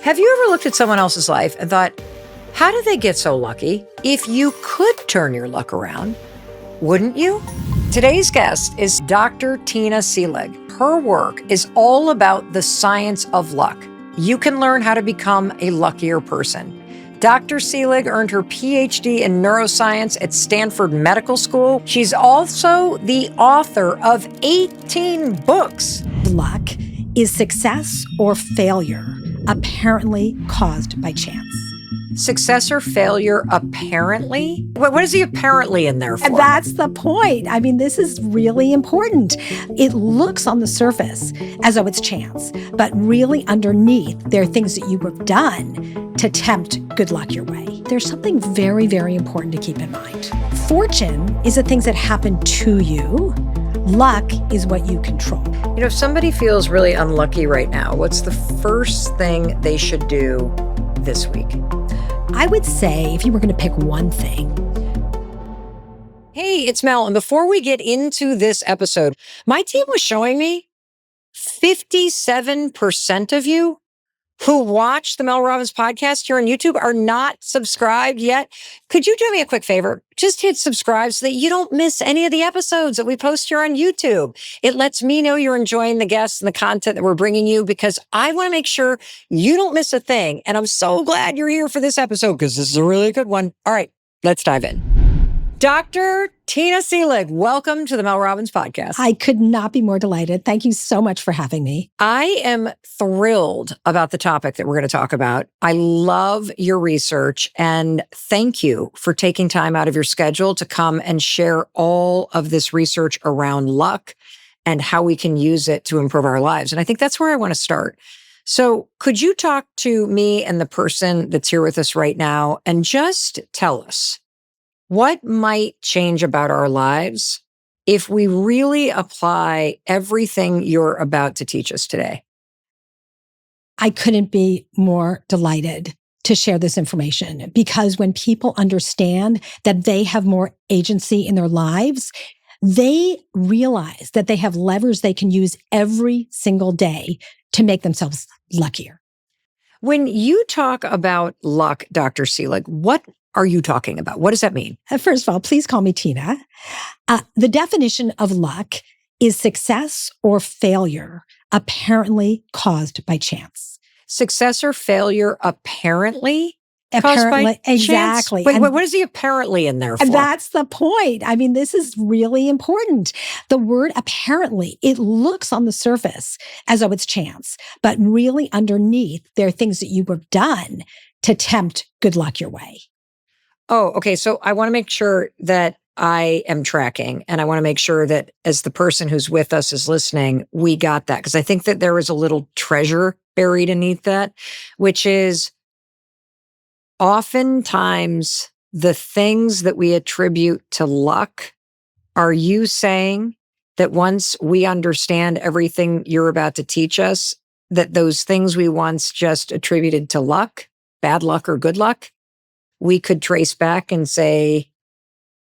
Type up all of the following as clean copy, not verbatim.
Have you ever looked at someone else's life and thought, how did they get so lucky? If you could turn your luck around, wouldn't you? Today's guest is Dr. Tina Seelig. Her work is all about the science of luck. You can learn how to become a luckier person. Dr. Seelig earned her PhD in neuroscience at Stanford Medical School. She's also the author of 18 books. Luck is success or failure, apparently caused by chance. Success or failure, apparently? What is the apparently in there for? And that's the point. I mean, this is really important. It looks on the surface as though it's chance, but really underneath, there are things that you have done to tempt good luck your way. There's something very, very important to keep in mind. Fortune is the things that happen to you. Luck is what you control. You know, if somebody feels really unlucky right now, what's the first thing they should do this week? I would say if you were going to pick one thing. Hey, it's Mel. And before we get into this episode, my team was showing me 57% of you who watch the Mel Robbins podcast here on YouTube are not subscribed yet. Could you do me a quick favor? Just hit subscribe so that you don't miss any of the episodes that we post here on YouTube. It lets me know you're enjoying the guests and the content that we're bringing you because I want to make sure you don't miss a thing. And I'm so glad you're here for this episode because this is a really good one. All right, let's dive in. Dr. Tina Seelig, welcome to the Mel Robbins podcast. I could not be more delighted. Thank you so much for having me. I am thrilled about the topic that we're going to talk about. I love your research and thank you for taking time out of your schedule to come and share all of this research around luck and how we can use it to improve our lives. And I think that's where I want to start. So could you talk to me and the person that's here with us right now and just tell us, what might change about our lives if we really apply everything you're about to teach us today? I couldn't be more delighted to share this information because when people understand that they have more agency in their lives, they realize that they have levers they can use every single day to make themselves luckier. When you talk about luck, Dr. Seelig, what are you talking about? What does that mean? First of all, please call me Tina. The definition of luck is success or failure, apparently caused by chance. Success or failure, apparently caused by exactly. Chance? Wait, what is the apparently in there for? And that's the point. I mean, this is really important. The word apparently, it looks on the surface as though it's chance, but really underneath, there are things that you have done to tempt good luck your way. Oh, okay. So I want to make sure that I am tracking and I want to make sure that as the person who's with us is listening, we got that. Because I think that there is a little treasure buried beneath that, which is oftentimes the things that we attribute to luck. Are you saying that once we understand everything you're about to teach us, that those things we once just attributed to luck, bad luck or good luck, we could trace back and say,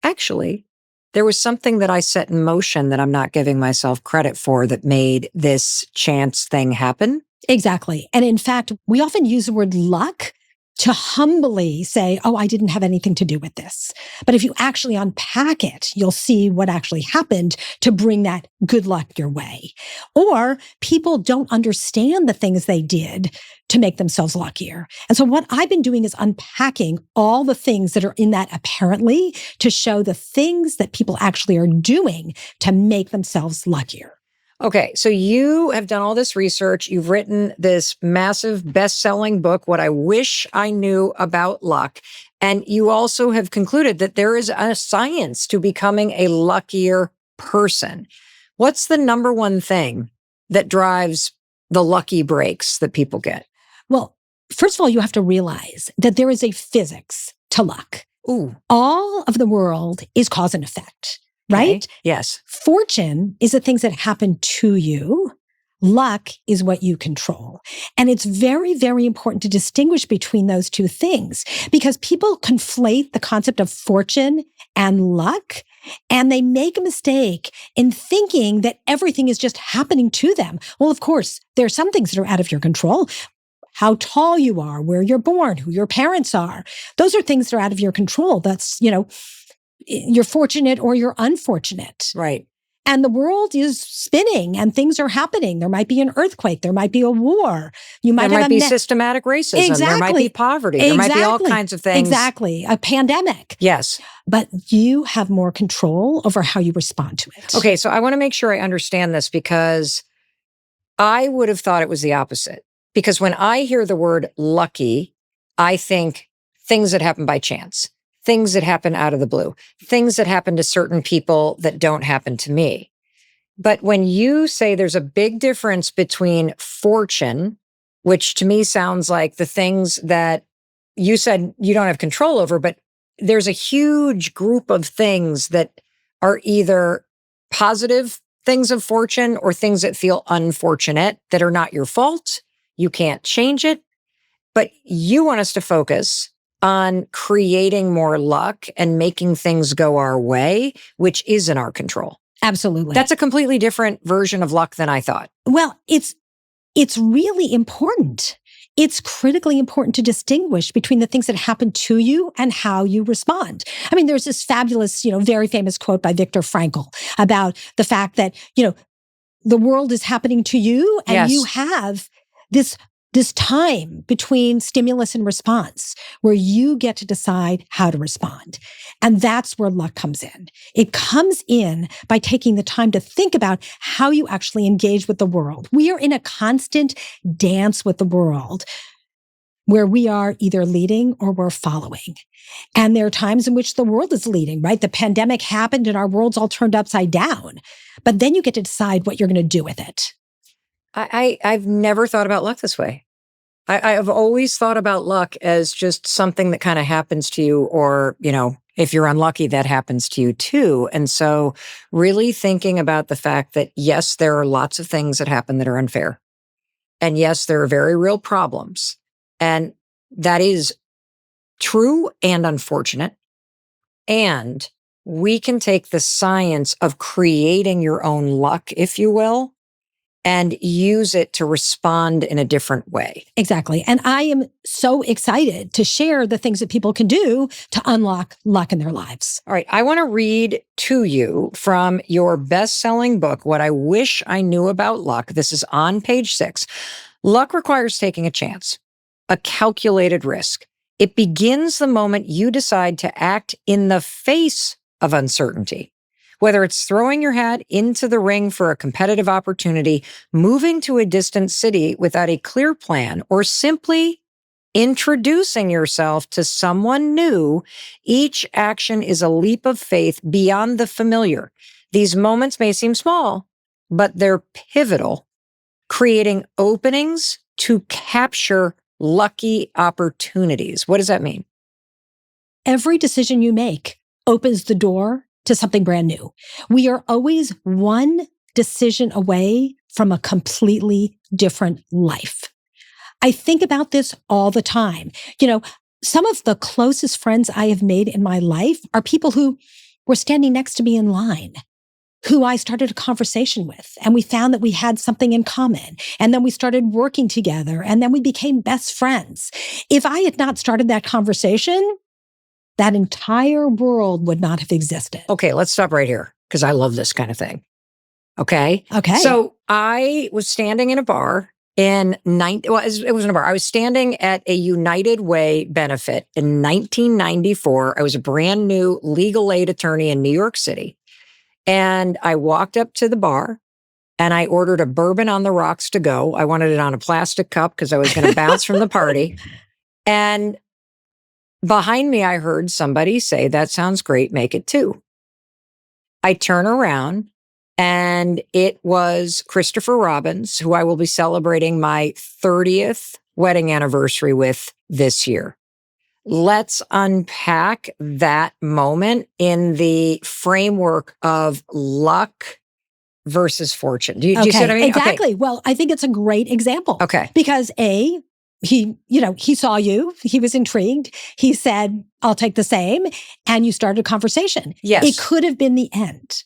actually, there was something that I set in motion that I'm not giving myself credit for that made this chance thing happen? Exactly. And in fact, we often use the word luck to humbly say, oh, I didn't have anything to do with this. But if you actually unpack it, you'll see what actually happened to bring that good luck your way. Or people don't understand the things they did to make themselves luckier. And so what I've been doing is unpacking all the things that are in that apparently to show the things that people actually are doing to make themselves luckier. Okay, so you have done all this research. You've written this massive best-selling book, What I Wish I Knew About Luck. And you also have concluded that there is a science to becoming a luckier person. What's the number one thing that drives the lucky breaks that people get? Well, first of all, you have to realize that there is a physics to luck. Ooh. All of the world is cause and effect. Right? Okay. Yes. Fortune is the things that happen to you. Luck is what you control. And it's very, very important to distinguish between those two things because people conflate the concept of fortune and luck, and they make a mistake in thinking that everything is just happening to them. Well, of course, there are some things that are out of your control. how tall you are, where you're born, who your parents are. Those are things that are out of your control. That's, you're fortunate or you're unfortunate. Right. And the world is spinning and things are happening. There might be an earthquake. There might be a war. There might be systematic racism. Exactly. There might be poverty. There might be all kinds of things. Exactly. A pandemic. Yes. But you have more control over how you respond to it. Okay. So I want to make sure I understand this, because I would have thought it was the opposite. Because when I hear the word lucky, I think things that happen by chance, things that happen out of the blue, things that happen to certain people that don't happen to me. But when you say there's a big difference between fortune, which to me sounds like the things that you said you don't have control over, but there's a huge group of things that are either positive things of fortune or things that feel unfortunate that are not your fault. You can't change it, but you want us to focus on creating more luck and making things go our way, which is in our control. Absolutely. That's a completely different version of luck than I thought. Well, it's really important. It's critically important to distinguish between the things that happen to you and how you respond. I mean, there's this fabulous, very famous quote by Viktor Frankl about the fact that, the world is happening to you and Yes. you have this time between stimulus and response where you get to decide how to respond. And that's where luck comes in. It comes in by taking the time to think about how you actually engage with the world. We are in a constant dance with the world where we are either leading or we're following. And there are times in which the world is leading, right? The pandemic happened and our world's all turned upside down. But then you get to decide what you're going to do with it. I've never thought about luck this way. I've always thought about luck as just something that kind of happens to you, or, if you're unlucky, that happens to you too. And so really thinking about the fact that, yes, there are lots of things that happen that are unfair. And yes, there are very real problems. And that is true and unfortunate. And we can take the science of creating your own luck, if you will, and use it to respond in a different way. Exactly. And I am so excited to share the things that people can do to unlock luck in their lives. All right. I want to read to you from your best-selling book, What I Wish I Knew About Luck. This is on page 6. Luck requires taking a chance, a calculated risk. It begins the moment you decide to act in the face of uncertainty. Whether it's throwing your hat into the ring for a competitive opportunity, moving to a distant city without a clear plan, or simply introducing yourself to someone new, each action is a leap of faith beyond the familiar. These moments may seem small, but they're pivotal, creating openings to capture lucky opportunities. What does that mean? Every decision you make opens the door to something brand new. We are always one decision away from a completely different life. I think about this all the time. Some of the closest friends I have made in my life are people who were standing next to me in line, who I started a conversation with, and we found that we had something in common. And then we started working together, and then we became best friends. If I had not started that conversation, that entire world would not have existed. Okay, let's stop right here, because I love this kind of thing. Okay? Okay. So I was standing in a bar it wasn't a bar. I was standing at a United Way benefit in 1994. I was a brand new legal aid attorney in New York City. And I walked up to the bar and I ordered a bourbon on the rocks to go. I wanted it on a plastic cup because I was going to bounce from the party. And behind me, I heard somebody say, "That sounds great. Make it 2." I turn around and it was Christopher Robbins, who I will be celebrating my 30th wedding anniversary with this year. Let's unpack that moment in the framework of luck versus fortune. Do you see what I mean? Exactly. Okay. Well, I think it's a great example. Okay. Because he saw you, he was intrigued. He said, "I'll take the same." And you started a conversation. Yes. It could have been the end.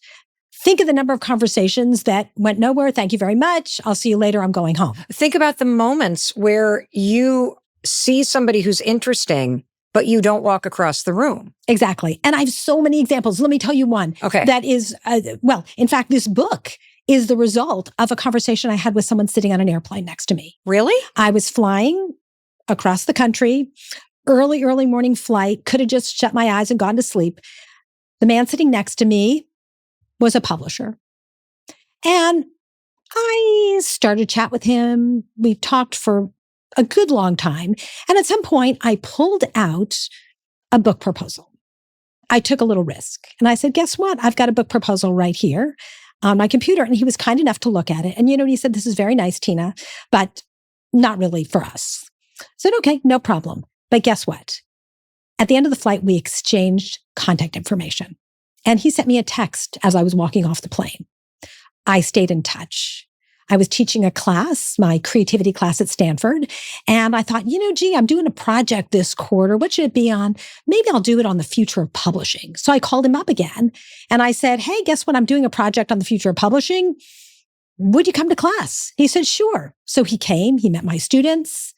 Think of the number of conversations that went nowhere. Thank you very much. I'll see you later. I'm going home. Think about the moments where you see somebody who's interesting, but you don't walk across the room. Exactly. And I have so many examples. Let me tell you one. Okay. That is, in fact, this book is the result of a conversation I had with someone sitting on an airplane next to me. Really? I was flying across the country, early morning flight, could have just shut my eyes and gone to sleep. The man sitting next to me was a publisher. And I started to chat with him. We talked for a good long time. And at some point, I pulled out a book proposal. I took a little risk. And I said, guess what? I've got a book proposal right here on my computer. And he was kind enough to look at it. And, he said, this is very nice, Tina, but not really for us. I said, okay, no problem. But guess what? At the end of the flight, we exchanged contact information. And he sent me a text as I was walking off the plane. I stayed in touch. I was teaching a class, my creativity class at Stanford. And I thought, gee, I'm doing a project this quarter. What should it be on? Maybe I'll do it on the future of publishing. So I called him up again and I said, hey, guess what? I'm doing a project on the future of publishing. Would you come to class? He said, sure. So he came, he met my students.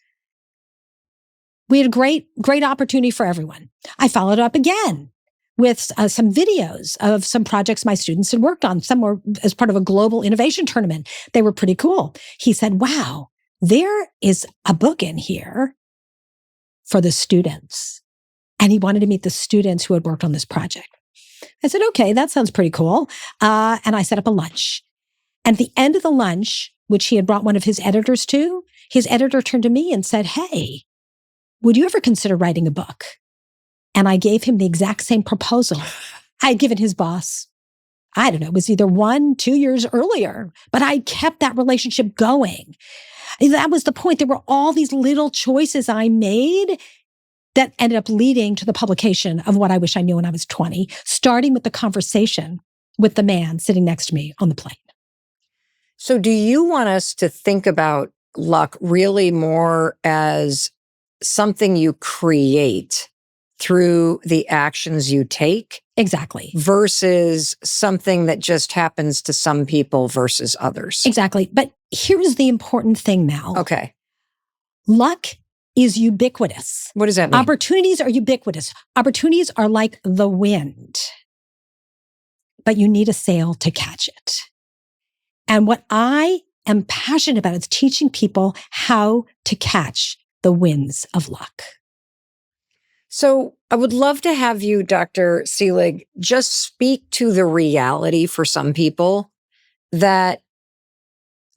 We had a great opportunity for everyone. I followed up again with some videos of some projects my students had worked on. Some were as part of a global innovation tournament. They were pretty cool. He said, wow, there is a book in here for the students. And he wanted to meet the students who had worked on this project. I said, okay, that sounds pretty cool. And I set up a lunch. And at the end of the lunch, which he had brought one of his editors to, his editor turned to me and said, hey, would you ever consider writing a book? And I gave him the exact same proposal I had given his boss. I don't know, it was either 1-2 years earlier, but I kept that relationship going. That was the point. There were all these little choices I made that ended up leading to the publication of What I Wish I Knew When I Was 20, starting with the conversation with the man sitting next to me on the plane. So do you want us to think about luck really more as something you create through the actions you take? Exactly. Versus something that just happens to some people versus others? Exactly. But here's the important thing, Mel. Okay. Luck is ubiquitous. What does that mean? Opportunities are ubiquitous. Opportunities are like the wind, but you need a sail to catch it. And what I am passionate about is teaching people how to catch the winds of luck. So I would love to have you, Dr. Seelig, just speak to the reality for some people that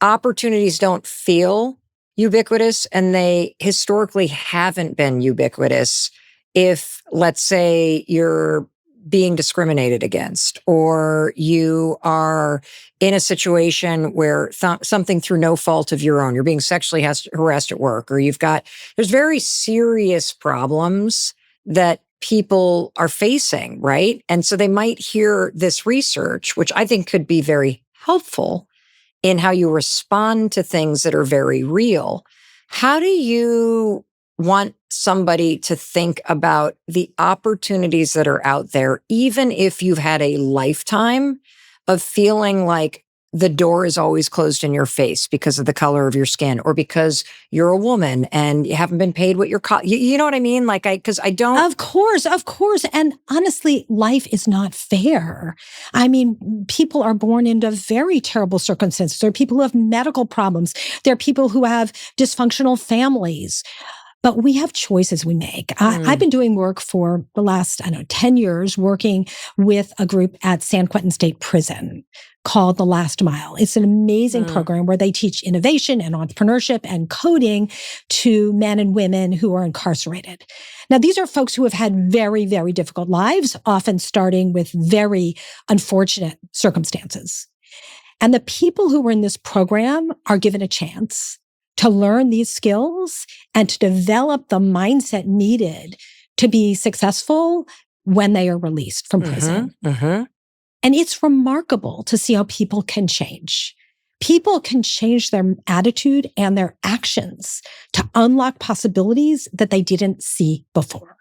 opportunities don't feel ubiquitous, and they historically haven't been ubiquitous if, let's say, you're being discriminated against, or you are in a situation where something through no fault of your own, you're being sexually harassed at work, or there's very serious problems that people are facing, right? And so they might hear this research, which I think could be very helpful in how you respond to things that are very real. How do you want somebody to think about the opportunities that are out there, even if you've had a lifetime of feeling like the door is always closed in your face because of the color of your skin, or because you're a woman and you haven't been paid what you're you know what I mean? Because I don't. Of course. And honestly, life is not fair. I mean, people are born into very terrible circumstances. There are people who have medical problems. There are people who have dysfunctional families. But we have choices we make. I've been doing work for the last, 10 years, working with a group at San Quentin State Prison called The Last Mile. It's an amazing program where they teach innovation and entrepreneurship and coding to men and women who are incarcerated. Now, these are folks who have had very, very difficult lives, often starting with very unfortunate circumstances. And the people who are in this program are given a chance to learn these skills and to develop the mindset needed to be successful when they are released from prison. And it's remarkable to see how people can change. People can change their attitude and their actions to unlock possibilities that they didn't see before.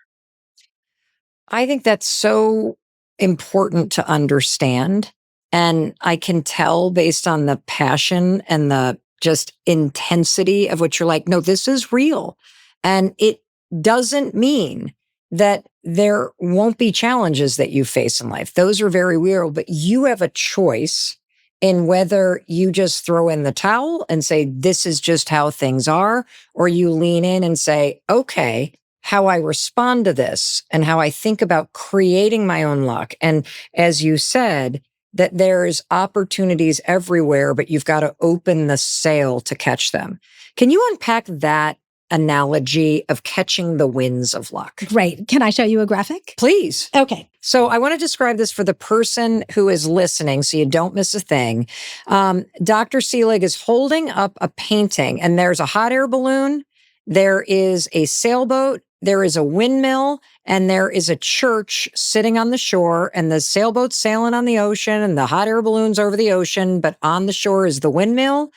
I think that's so important to understand. And I can tell based on the passion and the just intensity of what you're like, no, this is real. And it doesn't mean that there won't be challenges that you face in life. Those are very real, but you have a choice in whether you just throw in the towel and say, this is just how things are, or you lean in and say, okay, how I respond to this and how I think about creating my own luck. And as you said, that there's opportunities everywhere, but you've got to open the sail to catch them. Can you unpack that analogy of catching the winds of luck? Great. Can I show you a graphic? Please. Okay. So I want to describe this for the person who is listening so you don't miss a thing. Dr. Seelig is holding up a painting, and there's a hot air balloon, there is a sailboat, there is a windmill, and there is a church sitting on the shore, and the sailboat's sailing on the ocean, and the hot air balloon's over the ocean, but on the shore is the windmill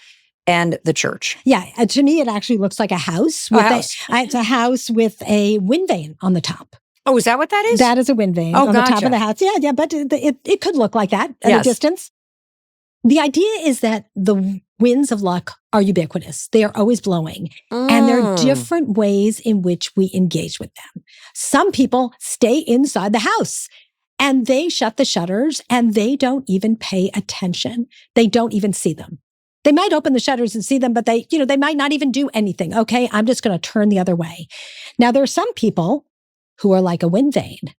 and the church. Yeah. To me, it actually looks like a house. It's a house with a wind vane on the top. Oh, is that what that is? That is a wind vane on the top of the house. Yeah, but it could look like that at a distance. The idea is that the winds of luck are ubiquitous. They are always blowing. And there are different ways in which we engage with them. Some people stay inside the house and they shut the shutters and they don't even pay attention. They don't even see them. They might open the shutters and see them, but they might not even do anything. Okay, I'm just going to turn the other way. Now, there are some people who are like a wind vane.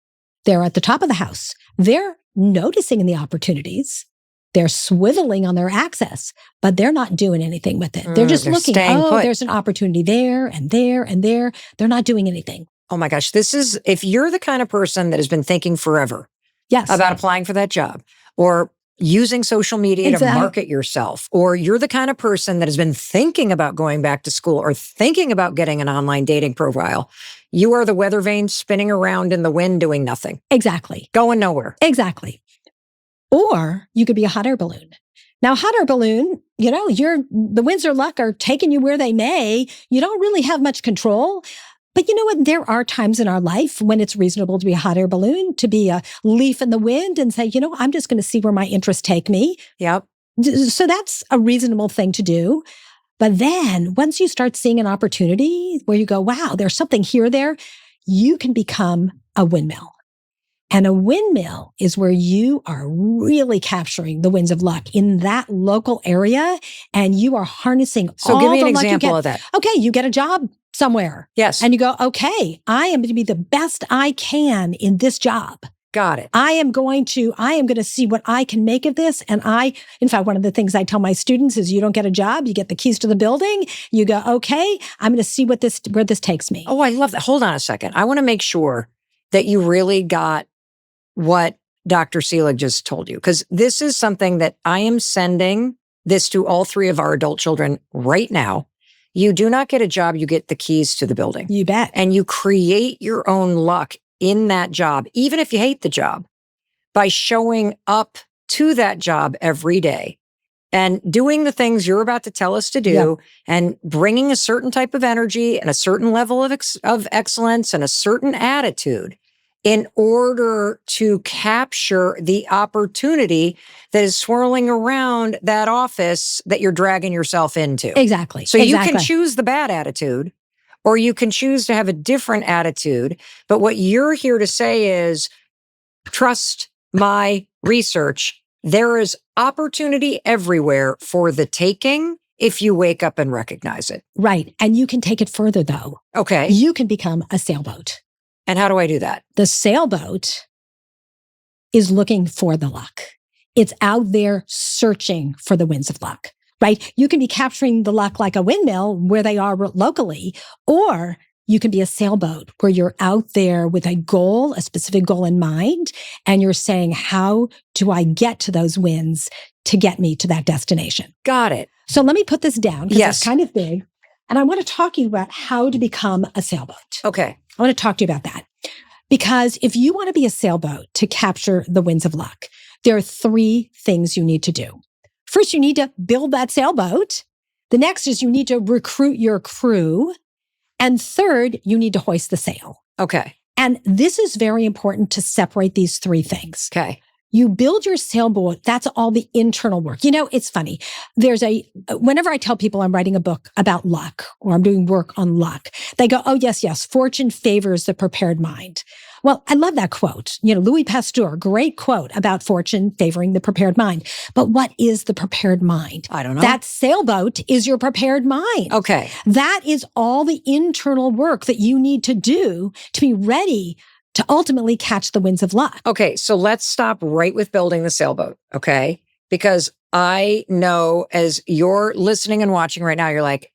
They're at the top of the house. They're noticing the opportunities. They're swiveling on their axis, but they're not doing anything with it. They're just looking, there's an opportunity there and there and there. They're not doing anything. Oh my gosh, if you're the kind of person that has been thinking forever about applying for that job or using social media to market yourself, or you're the kind of person that has been thinking about going back to school or thinking about getting an online dating profile, you are the weather vane spinning around in the wind doing nothing. Exactly. Going nowhere. Exactly. Or you could be a hot air balloon. Now, hot air balloon, the winds of luck are taking you where they may. You don't really have much control. But you know what? There are times in our life when it's reasonable to be a hot air balloon, to be a leaf in the wind and say, I'm just going to see where my interests take me. Yep. So that's a reasonable thing to do. But then once you start seeing an opportunity where you go, wow, there's something here, there, you can become a windmill. And a windmill is where you are really capturing the winds of luck in that local area, and you are harnessing all the luck. So give me an example of that. Okay, you get a job somewhere. Yes. And you go, okay, I am going to be the best I can in this job. Got it. I am going to see what I can make of this. And in fact, one of the things I tell my students is you don't get a job, you get the keys to the building. You go, okay, I'm going to see where this takes me. Oh, I love that. Hold on a second. I want to make sure that you really got what Dr. Seelig just told you, because this is something that I am sending this to all three of our adult children right now. You do not get a job, you get the keys to the building. You bet. And you create your own luck in that job, even if you hate the job, by showing up to that job every day and doing the things you're about to tell us to do and bringing a certain type of energy and a certain level of excellence and a certain attitude in order to capture the opportunity that is swirling around that office that you're dragging yourself into. Exactly. So you can choose the bad attitude, or you can choose to have a different attitude. But what you're here to say is, trust my research. There is opportunity everywhere for the taking if you wake up and recognize it. Right. And you can take it further, though. Okay. You can become a sailboat. And how do I do that? The sailboat is looking for the luck. It's out there searching for the winds of luck, right? You can be capturing the luck like a windmill where they are locally, or you can be a sailboat where you're out there with a goal, a specific goal in mind, and you're saying, how do I get to those winds to get me to that destination? Got it. So let me put this down because it's kind of big. And I want to talk to you about how to become a sailboat. Okay. I want to talk to you about that. Because if you want to be a sailboat to capture the winds of luck, there are 3 things you need to do. First, you need to build that sailboat. The next is you need to recruit your crew. And third, you need to hoist the sail. Okay. And this is very important to separate these 3 things. Okay. You build your sailboat. That's all the internal work. It's funny. Whenever I tell people I'm writing a book about luck or I'm doing work on luck, they go, oh, yes, fortune favors the prepared mind. Well, I love that quote. Louis Pasteur, great quote about fortune favoring the prepared mind. But what is the prepared mind? I don't know. That sailboat is your prepared mind. Okay. That is all the internal work that you need to do to be ready to ultimately catch the winds of luck. Okay. So let's stop right with building the sailboat. Okay. Because I know as you're listening and watching right now, you're like,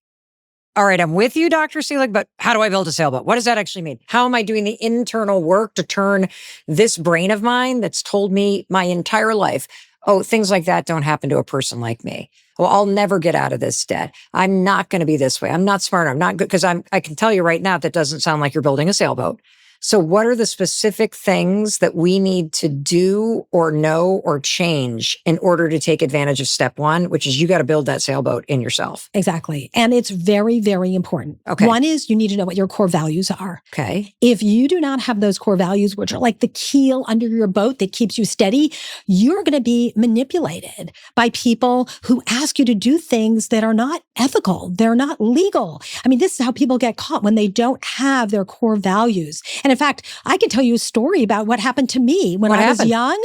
all right, I'm with you, Dr. Seelig, but how do I build a sailboat? What does that actually mean? How am I doing the internal work to turn this brain of mine that's told me my entire life, oh, things like that don't happen to a person like me. Well, I'll never get out of this debt. I'm not going to be this way. I'm not smart. I'm not good. Because I can tell you right now, that doesn't sound like you're building a sailboat. So what are the specific things that we need to do or know or change in order to take advantage of step one, which is you got to build that sailboat in yourself? Exactly. And it's very, very important. Okay. One is you need to know what your core values are. Okay. If you do not have those core values, which are like the keel under your boat that keeps you steady, you're going to be manipulated by people who ask you to do things that are not ethical. They're not legal. I mean, this is how people get caught when they don't have their core values. And in fact, I can tell you a story about what happened to me when I was young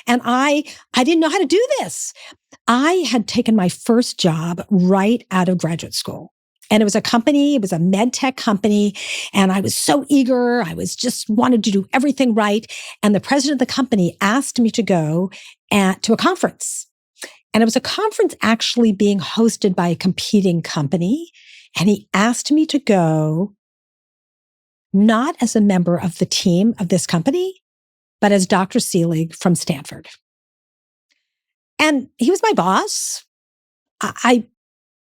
and I didn't know how to do this. I had taken my first job right out of graduate school. And it was a med tech company. And I was so eager. I was just wanted to do everything right. And the president of the company asked me to go to a conference. And it was a conference actually being hosted by a competing company. And he asked me to go not as a member of the team of this company, but as Dr. Seelig from Stanford. And he was my boss.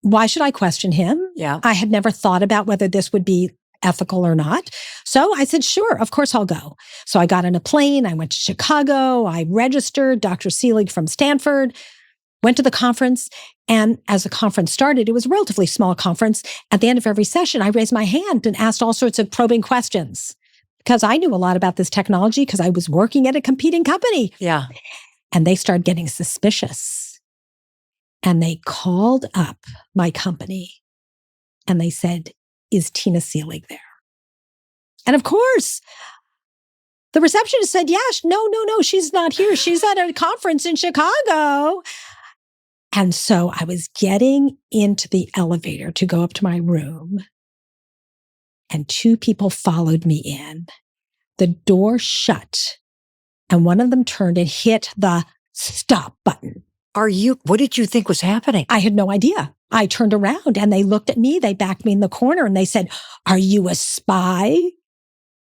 Why should I question him? Yeah. I had never thought about whether this would be ethical or not. So I said, sure, of course I'll go. So I got on a plane. I went to Chicago. I registered Dr. Seelig from Stanford, went to the conference. And as the conference started, it was a relatively small conference. At the end of every session, I raised my hand and asked all sorts of probing questions because I knew a lot about this technology because I was working at a competing company. Yeah. And they started getting suspicious. And they called up my company and they said, is Tina Seelig there? And of course, the receptionist said, yes, no, she's not here. She's at a conference in Chicago. And so I was getting into the elevator to go up to my room, and two people followed me in. The door shut, and one of them turned and hit the stop button. What did you think was happening? I had no idea. I turned around and they looked at me, they backed me in the corner and they said, are you a spy?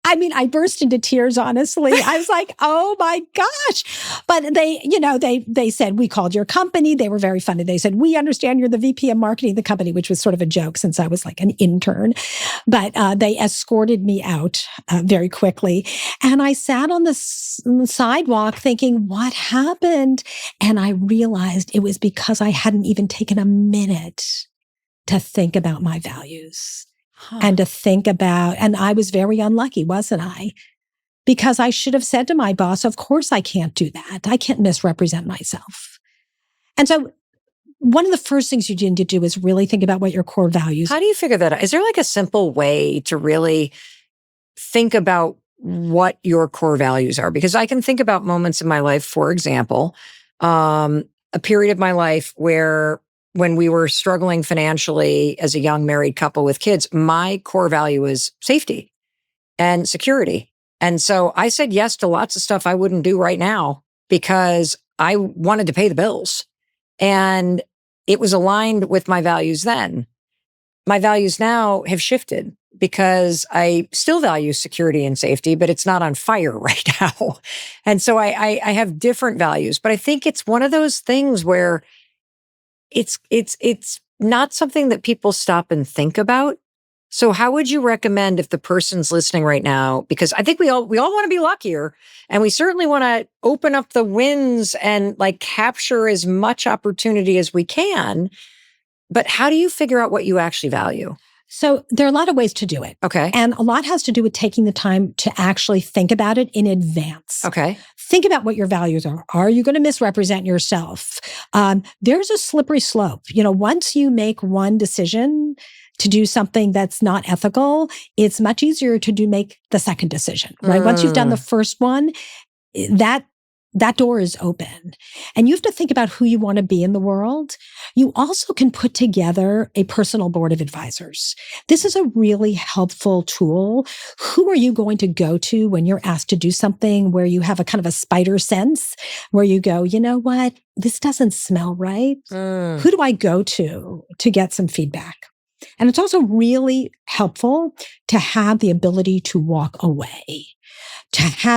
I mean, I burst into tears, honestly. I was like, oh my gosh. But they said, we called your company. They were very funny. They said, we understand you're the VP of marketing of the company, which was sort of a joke since I was like an intern. But they escorted me out very quickly. And I sat on the sidewalk thinking, what happened? And I realized it was because I hadn't even taken a minute to think about my values. And to think about, and I was very unlucky, wasn't I? Because I should have said to my boss, of course I can't do that. I can't misrepresent myself. And so one of the first things you need to do is really think about what your core values are. How do you figure that out? Is there like a simple way to really think about what your core values are? Because I can think about moments in my life, for example, a period of my life where when we were struggling financially as a young married couple with kids, my core value was safety and security. And so I said yes to lots of stuff I wouldn't do right now because I wanted to pay the bills. And it was aligned with my values then. My values now have shifted because I still value security and safety, but it's not on fire right now. And so I have different values. But I think it's one of those things where it's not something that people stop and think about. So how would you recommend if the person's listening right now? Because I think we all want to be luckier, and we certainly want to open up the wins and like capture as much opportunity as we can. But how do you figure out what you actually value? So there are a lot of ways to do it. Okay. And a lot has to do with taking the time to actually think about it in advance. Okay. Think about what your values are. Are you going to misrepresent yourself? There's a slippery slope. Once you make one decision to do something that's not ethical, it's much easier to make the second decision, right? Once you've done the first one, that door is open. And you have to think about who you want to be in the world. You also can put together a personal board of advisors. This is a really helpful tool. Who are you going to go to when you're asked to do something where you have a kind of a spider sense, where you go, you know what? This doesn't smell right. Who do I go to get some feedback? And it's also really helpful to have the ability to walk away.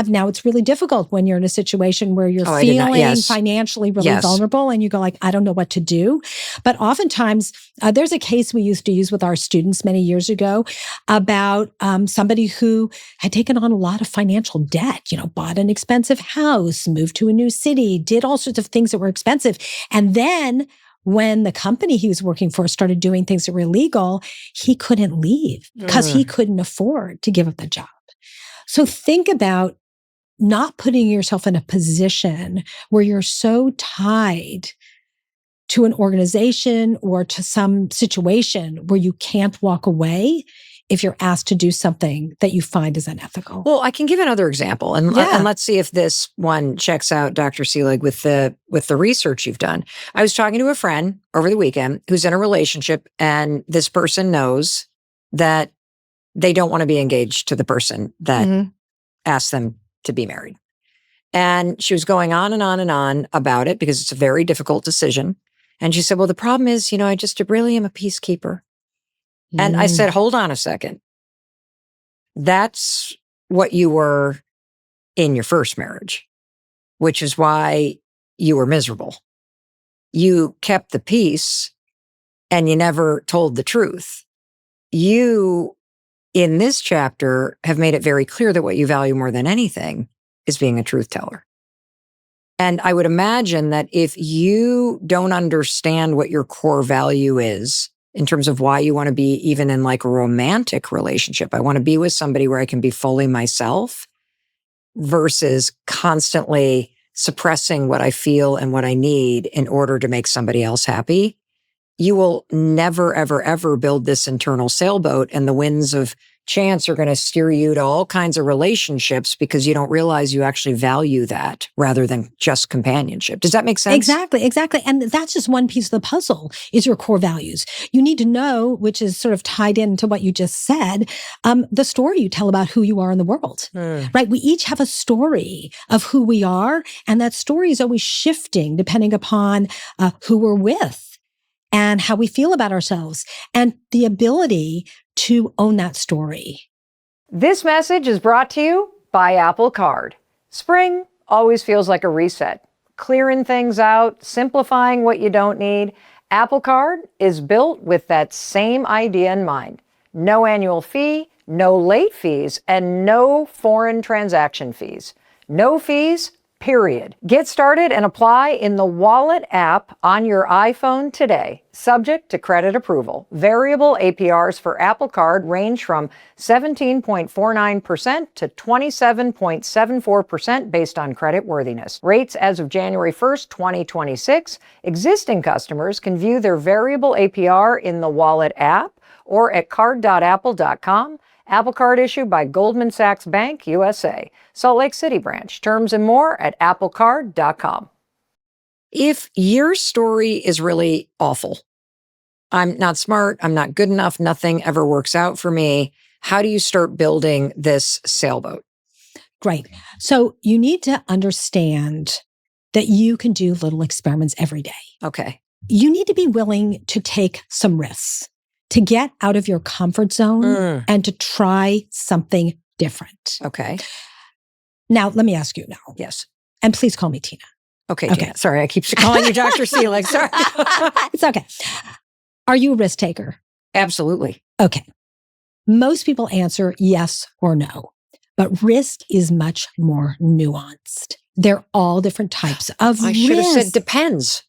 Now it's really difficult when you're in a situation where you're feeling financially really vulnerable and you go like, I don't know what to do. But oftentimes there's a case we used to use with our students many years ago about somebody who had taken on a lot of financial debt, bought an expensive house, moved to a new city, did all sorts of things that were expensive. And then when the company he was working for started doing things that were illegal, he couldn't leave because he couldn't afford to give up the job. So think about not putting yourself in a position where you're so tied to an organization or to some situation where you can't walk away if you're asked to do something that you find is unethical. Well, I can give another example, and let's see if this one checks out, Dr. Seelig, with the research you've done. I was talking to a friend over the weekend who's in a relationship, and this person knows that they don't want to be engaged to the person that asked them to be married. And she was going on and on and on about it because it's a very difficult decision. And she said, well, the problem is, I just really am a peacekeeper. And I said, hold on a second. That's what you were in your first marriage, which is why you were miserable. You kept the peace and you never told the truth. You, in this chapter, have made it very clear that what you value more than anything is being a truth teller. And I would imagine that if you don't understand what your core value is in terms of why you want to be even in like a romantic relationship, I want to be with somebody where I can be fully myself versus constantly suppressing what I feel and what I need in order to make somebody else happy, you will never, ever, ever build this internal sailboat, and the winds of chance are going to steer you to all kinds of relationships because you don't realize you actually value that rather than just companionship. Does that make sense? Exactly. And that's just one piece of the puzzle is your core values. You need to know, which is sort of tied into what you just said, the story you tell about who you are in the world, right? We each have a story of who we are, and that story is always shifting depending upon who we're with and how we feel about ourselves, and the ability to own that story. This message is brought to you by Apple Card. Spring always feels like a reset. Clearing things out, simplifying what you don't need. Apple Card is built with that same idea in mind. No annual fee, no late fees, and no foreign transaction fees. No fees, period. Get started and apply in the Wallet app on your iPhone today, subject to credit approval. Variable APRs for Apple Card range from 17.49% to 27.74% based on credit worthiness. Rates as of January 1st, 2026. Existing customers can view their variable APR in the Wallet app or at card.apple.com. Apple Card issued by Goldman Sachs Bank, USA. Salt Lake City branch. Terms and more at applecard.com. If your story is really awful, I'm not smart, I'm not good enough, nothing ever works out for me, how do you start building this sailboat? Great. So you need to understand that you can do little experiments every day. Okay. You need to be willing to take some risks, to get out of your comfort zone and to try something different. Okay. Now, let me ask you now. Yes. And please call me Tina. Okay, Tina. Sorry, I keep calling you Dr. Seelig. Sorry. It's okay. Are you a risk taker? Absolutely. Okay. Most people answer yes or no, but risk is much more nuanced. They're all different types of risk. I should have said depends.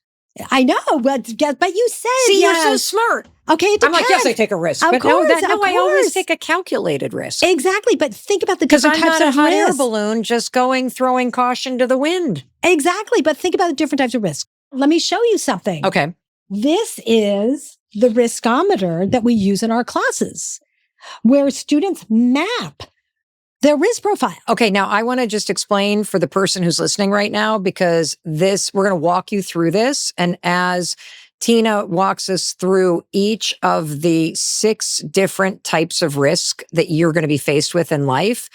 I know, but you said See, yes. you're so smart. Okay, it I'm depends. like, yes, I take a risk. Of But course, I always take a calculated risk. Exactly, but think about the Because different I'm types not of a hot air risk. balloon just throwing caution to the wind. Exactly, but think about the different types of risk. Let me show you something. Okay. This is the riskometer that we use in our classes, where students map their risk profile. Okay, now I want to just explain for the person who's listening right now, because we're going to walk you through this. And as Tina walks us through each of the 6 different types of risk that you're going to be faced with in life,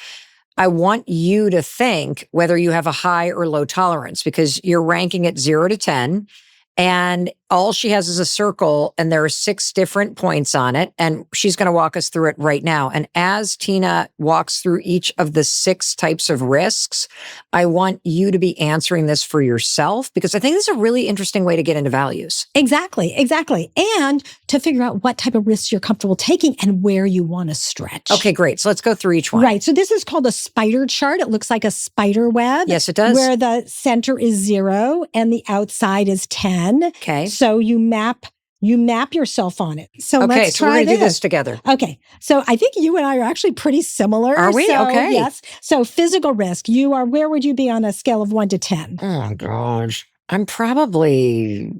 I want you to think whether you have a high or low tolerance, because you're ranking it 0 to 10. And all she has is a circle, and there are 6 different points on it. And she's going to walk us through it right now. And as Tina walks through each of the 6 types of risks, I want you to be answering this for yourself, because I think this is a really interesting way to get into values. Exactly. And to figure out what type of risks you're comfortable taking and where you want to stretch. Okay, great. So let's go through each one. Right. So this is called a spider chart. It looks like a spider web. Yes, it does. Where the center is 0 and the outside is 10. Okay. So you map yourself on it. So let's try we're going to do this together. Okay. So I think you and I are actually pretty similar. Are we? So, okay. Yes. So physical risk, where would you be on a scale of 1 to 10? Oh, gosh. I'm probably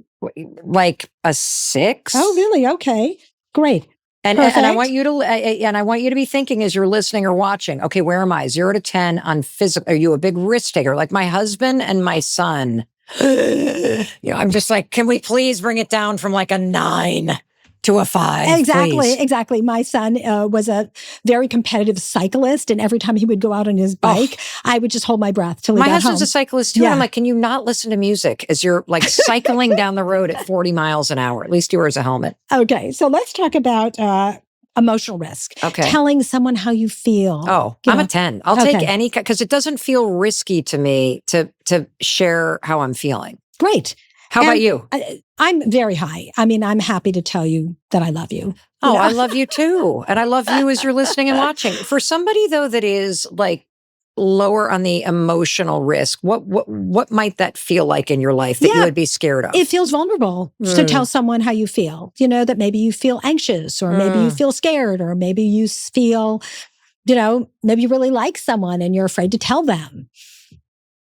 like a 6. Oh, really? Okay. Great. And I want you to be thinking as you're listening or watching, okay, where am I? 0 to 10 on physical. Are you a big risk taker? Like my husband and my son. I'm just like, can we please bring it down from like a 9 to a 5? Exactly. My son was a very competitive cyclist, and every time he would go out on his bike, I would just hold my breath till he got home. My husband's a cyclist too. Yeah. And I'm like, can you not listen to music as you're like cycling down the road at 40 miles an hour? At least he wears a helmet. Okay, so let's talk about emotional risk. Okay. Telling someone how you feel. Oh, I'm a 10. I'll take any, because it doesn't feel risky to me to share how I'm feeling. Great. How about you? I'm very high. I mean, I'm happy to tell you that I love you. Oh, I love you too. And I love you as you're listening and watching. For somebody though that is like lower on the emotional risk, what might that feel like in your life that you would be scared of? It feels vulnerable to tell someone how you feel. That maybe you feel anxious, or maybe you feel scared, or maybe you feel, maybe you really like someone and you're afraid to tell them.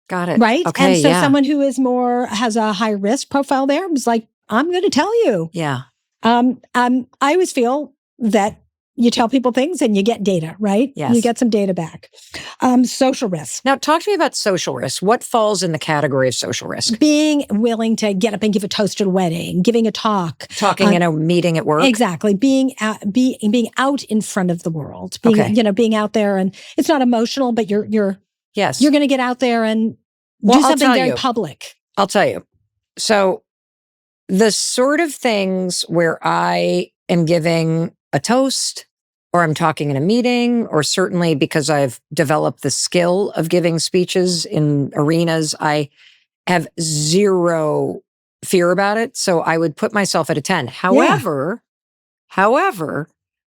Got it. Right? Okay, and so someone who has a high risk profile there was like, I'm going to tell you. Yeah. I always feel that you tell people things and you get data, right? Yes. You get some data back. Social risk. Now, talk to me about social risk. What falls in the category of social risk? Being willing to get up and give a toast at a wedding, giving a talk. Talking in a meeting at work? Exactly. Being out in front of the world. Being out there, and it's not emotional, but you're going to get out there and do something very public. I'll tell you. So the sort of things where I am giving a toast, or I'm talking in a meeting, or certainly because I've developed the skill of giving speeches in arenas, I have 0 fear about it. So I would put myself at a 10. However,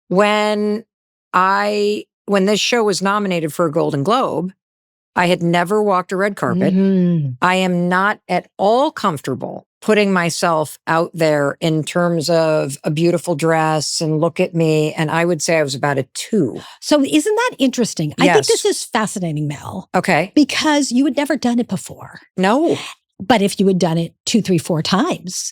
when this show was nominated for a Golden Globe, I had never walked a red carpet. Mm-hmm. I am not at all comfortable putting myself out there in terms of a beautiful dress and look at me. And I would say I was about a 2. So isn't that interesting? I Yes. think this is fascinating, Mel. Okay. Because you had never done it before. No. But if you had done it 2, 3, 4 times,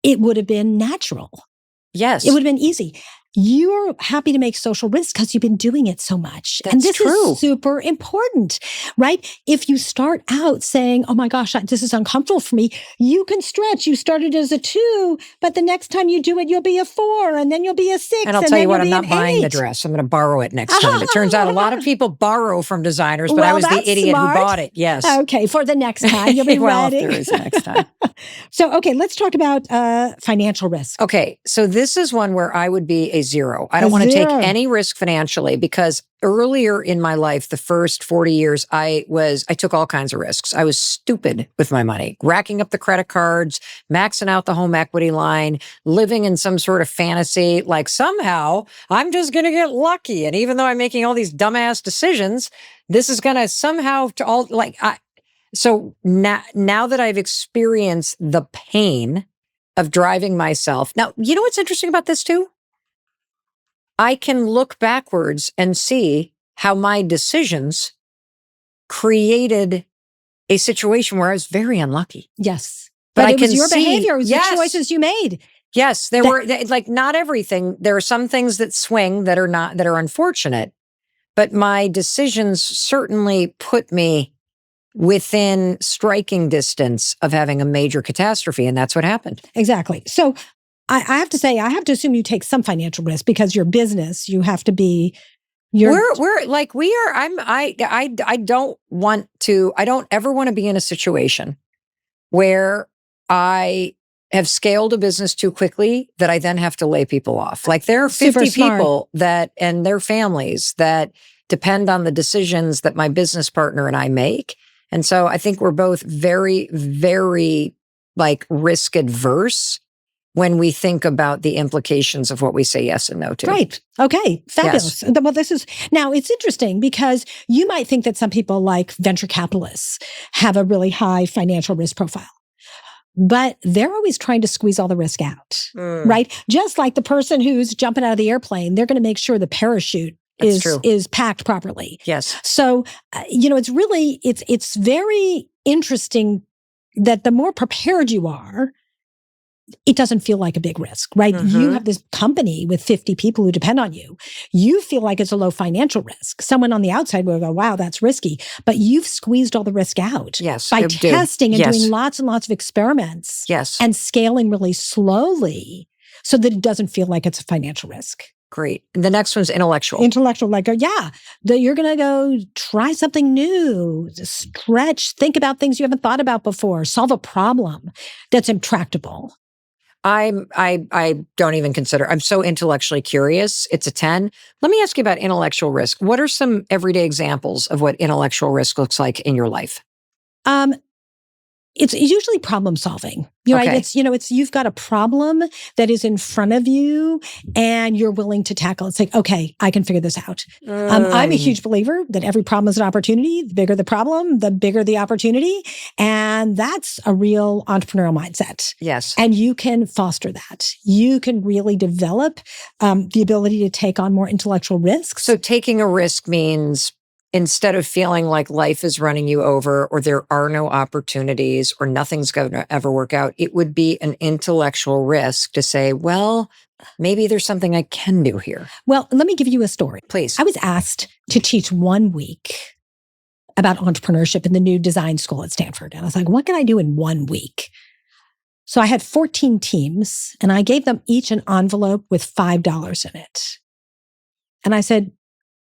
it would have been natural. Yes. It would have been easy. You're happy to make social risk because you've been doing it so much. That's and this true. is super important, right? If you start out saying, oh my gosh, this is uncomfortable for me, you can stretch. You started as a 2, but the next time you do it, you'll be a 4, and then you'll be a 6. And I'll tell you what, I'm not an buying 8. the dress. I'm going to borrow it next time. It turns out a lot of people borrow from designers, but I was the that's idiot smart. who bought it. Yes. Okay, for the next time, you'll be well, ready. if there is a next time. So, okay, let's talk about financial risk. Okay, so this is one where I would be a 0. I don't want to take any risk financially, because earlier in my life, the first 40 years, I took all kinds of risks. I was stupid with my money, racking up the credit cards, maxing out the home equity line, living in some sort of fantasy, like somehow I'm just going to get lucky. And even though I'm making all these dumbass decisions, this is going to somehow So now that I've experienced the pain of driving myself, now, you know what's interesting about this too? I can look backwards and see how my decisions created a situation where I was very unlucky. Yes. But I it was can your see, behavior. It was yes, the choices you made. Yes, there were like not everything. There are some things that swing that are unfortunate, but my decisions certainly put me within striking distance of having a major catastrophe, and that's what happened. Exactly. So I have to say, I have to assume you take some financial risk because your business, you have to be. We're like we are. I don't want to. I don't ever want to be in a situation where I have scaled a business too quickly that I then have to lay people off. Like there are 50 people that and their families that depend on the decisions that my business partner and I make. And so I think we're both very, very like risk adverse when we think about the implications of what we say yes and no to. Right. Okay. Fabulous. Yes. Well, now it's interesting because you might think that some people like venture capitalists have a really high financial risk profile. But they're always trying to squeeze all the risk out, right? Just like the person who's jumping out of the airplane, they're going to make sure the parachute is packed properly. Yes. So, it's very interesting that the more prepared you are, it doesn't feel like a big risk, right? Mm-hmm. You have this company with 50 people who depend on you. You feel like it's a low financial risk. Someone on the outside will go, wow, that's risky. But you've squeezed all the risk out by testing and doing lots and lots of experiments and scaling really slowly so that it doesn't feel like it's a financial risk. Great. The next one's intellectual. Intellectual, like, you're going to go try something new, stretch, think about things you haven't thought about before, solve a problem that's intractable. I don't even consider, I'm so intellectually curious. It's a 10. Let me ask you about intellectual risk. What are some everyday examples of what intellectual risk looks like in your life? It's usually problem solving. Right? It's you've got a problem that is in front of you and you're willing to tackle it. It's like, okay, I can figure this out. I'm a huge believer that every problem is an opportunity. The bigger the problem, the bigger the opportunity. And that's a real entrepreneurial mindset. Yes. And you can foster that. You can really develop the ability to take on more intellectual risks. So taking a risk means instead of feeling like life is running you over or there are no opportunities or nothing's going to ever work out, it would be an intellectual risk to say, well, maybe there's something I can do here. Well, let me give you a story. Please. I was asked to teach 1 week about entrepreneurship in the new design school at Stanford. And I was like, what can I do in 1 week? So I had 14 teams and I gave them each an envelope with $5 in it. And I said,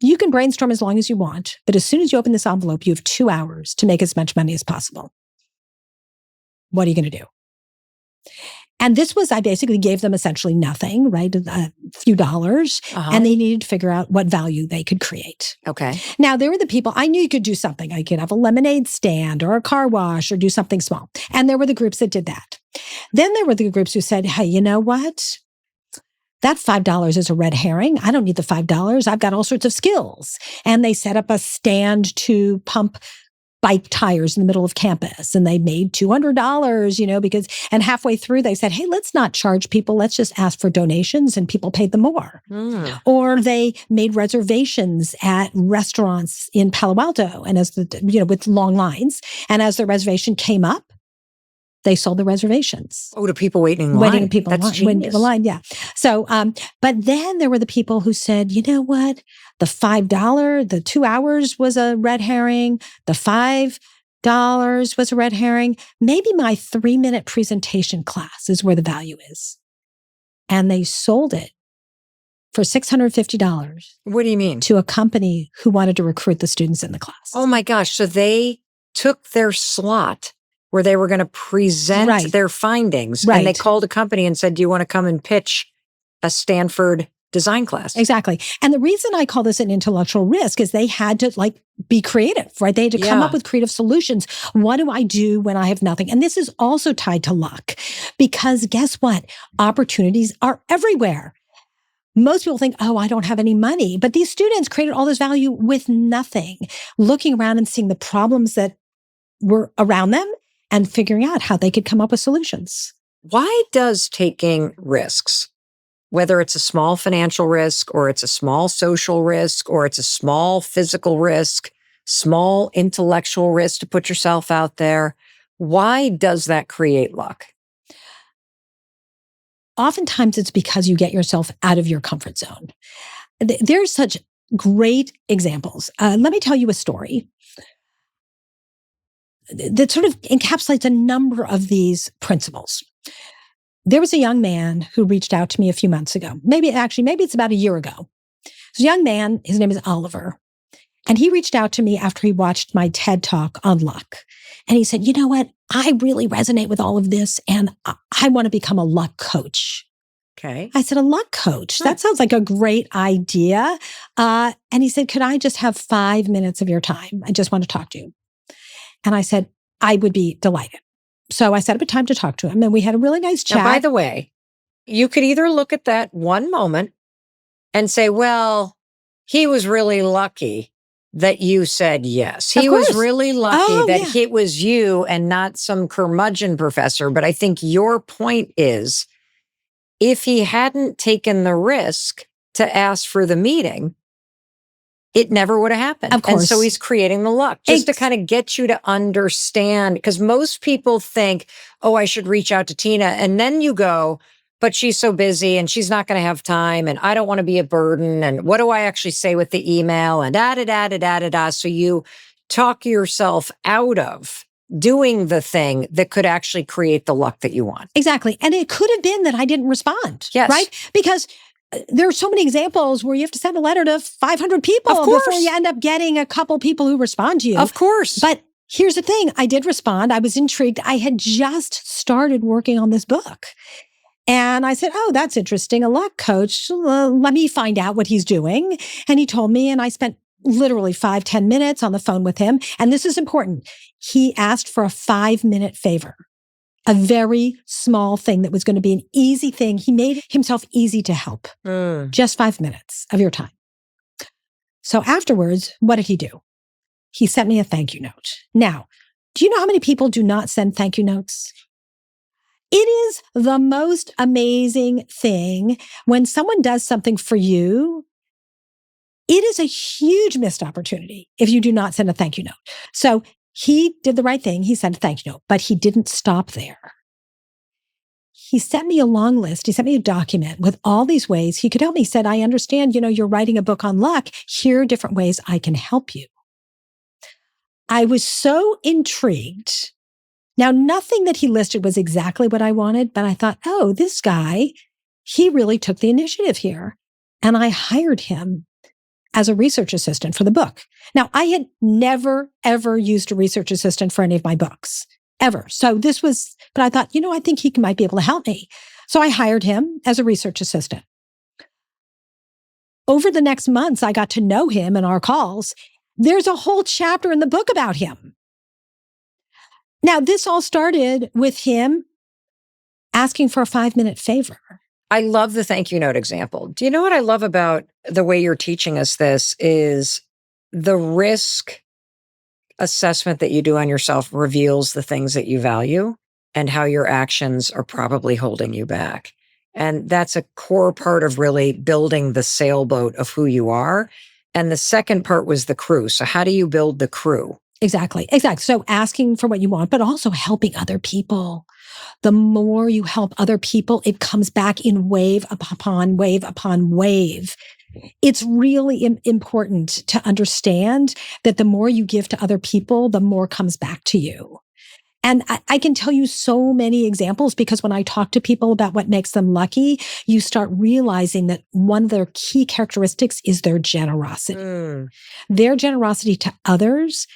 you can brainstorm as long as you want, but as soon as you open this envelope, you have 2 hours to make as much money as possible. What are you going to do? And this was, I basically gave them essentially nothing, right? A few dollars, and they needed to figure out what value they could create. Okay. Now, there were the people, I knew you could do something. I could have a lemonade stand or a car wash or do something small. And there were the groups that did that. Then there were the groups who said, hey, you know what? That $5 is a red herring. I don't need the $5. I've got all sorts of skills. And they set up a stand to pump bike tires in the middle of campus. And they made $200, and halfway through they said, hey, let's not charge people. Let's just ask for donations. And people paid them more. Or they made reservations at restaurants in Palo Alto and with long lines. And as the reservation came up, they sold the reservations. Oh, to people waiting in line. Waiting in line, yeah. So, but then there were the people who said, you know what? The $5, the 2 hours was a red herring. The $5 was a red herring. Maybe my 3-minute presentation class is where the value is. And they sold it for $650. What do you mean? To a company who wanted to recruit the students in the class. Oh my gosh. So they took their slot where they were going to present their findings. And they called a company and said, do you want to come and pitch a Stanford design class? Exactly. And the reason I call this an intellectual risk is they had to be creative, right? They had to come up with creative solutions. What do I do when I have nothing? And this is also tied to luck because guess what? Opportunities are everywhere. Most people think, oh, I don't have any money. But these students created all this value with nothing, looking around and seeing the problems that were around them and figuring out how they could come up with solutions. Why does taking risks, whether it's a small financial risk or it's a small social risk or it's a small physical risk, small intellectual risk to put yourself out there, why does that create luck? Oftentimes it's because you get yourself out of your comfort zone. There's such great examples. Let me tell you a story that sort of encapsulates a number of these principles. There was a young man who reached out to me a few months ago. Maybe it's about a year ago. This young man, his name is Oliver. And he reached out to me after he watched my TED Talk on luck. And he said, you know what? I really resonate with all of this. And I want to become a luck coach. Okay. I said, a luck coach? That sounds like a great idea. And he said, could I just have 5 minutes of your time? I just want to talk to you. And I said, I would be delighted. So I set up a time to talk to him and we had a really nice chat. Now, by the way, you could either look at that one moment and say, well, he was really lucky that you said yes. He was really lucky that it was you and not some curmudgeon professor. But I think your point is, if he hadn't taken the risk to ask for the meeting, it never would have happened. Of course. And so he's creating the luck just to kind of get you to understand, because most people think, oh, I should reach out to Tina. And then you go, but she's so busy and she's not going to have time. And I don't want to be a burden. And what do I actually say with the email? And da-da-da-da-da-da-da. So you talk yourself out of doing the thing that could actually create the luck that you want. Exactly. And it could have been that I didn't respond. Yes. Right? Because there are so many examples where you have to send a letter to 500 people before you end up getting a couple people who respond to you. Of course. But here's the thing. I did respond. I was intrigued. I had just started working on this book. And I said, oh, that's interesting. A luck coach. Let me find out what he's doing. And he told me, and I spent literally 5-10 minutes on the phone with him. And this is important. He asked for a 5-minute favor. A very small thing that was going to be an easy thing. He made himself easy to help. Just 5 minutes of your time. So afterwards, what did he do? He sent me a thank you note. Now, do you know how many people do not send thank you notes? It is the most amazing thing when someone does something for you. It is a huge missed opportunity if you do not send a thank you note. So he did the right thing. He sent a thank you note, but he didn't stop there. He sent me a long list. He sent me a document with all these ways he could help me. He said, I understand, you're writing a book on luck. Here are different ways I can help you. I was so intrigued. Now, nothing that he listed was exactly what I wanted, but I thought, oh, this guy, he really took the initiative here. And I hired him as a research assistant for the book. Now, I had never, ever used a research assistant for any of my books, ever. So but I thought, I think he might be able to help me. So I hired him as a research assistant. Over the next months, I got to know him in our calls. There's a whole chapter in the book about him. Now, this all started with him asking for a 5-minute favor. I love the thank you note example. Do you know what I love about the way you're teaching us this is the risk assessment that you do on yourself reveals the things that you value and how your actions are probably holding you back. And that's a core part of really building the sailboat of who you are. And the second part was the crew. So how do you build the crew? Exactly. So asking for what you want, but also helping other people. The more you help other people, it comes back in wave upon wave upon wave. It's really important to understand that the more you give to other people, the more comes back to you. And I can tell you so many examples because when I talk to people about what makes them lucky, you start realizing that one of their key characteristics is their generosity. Their generosity to others.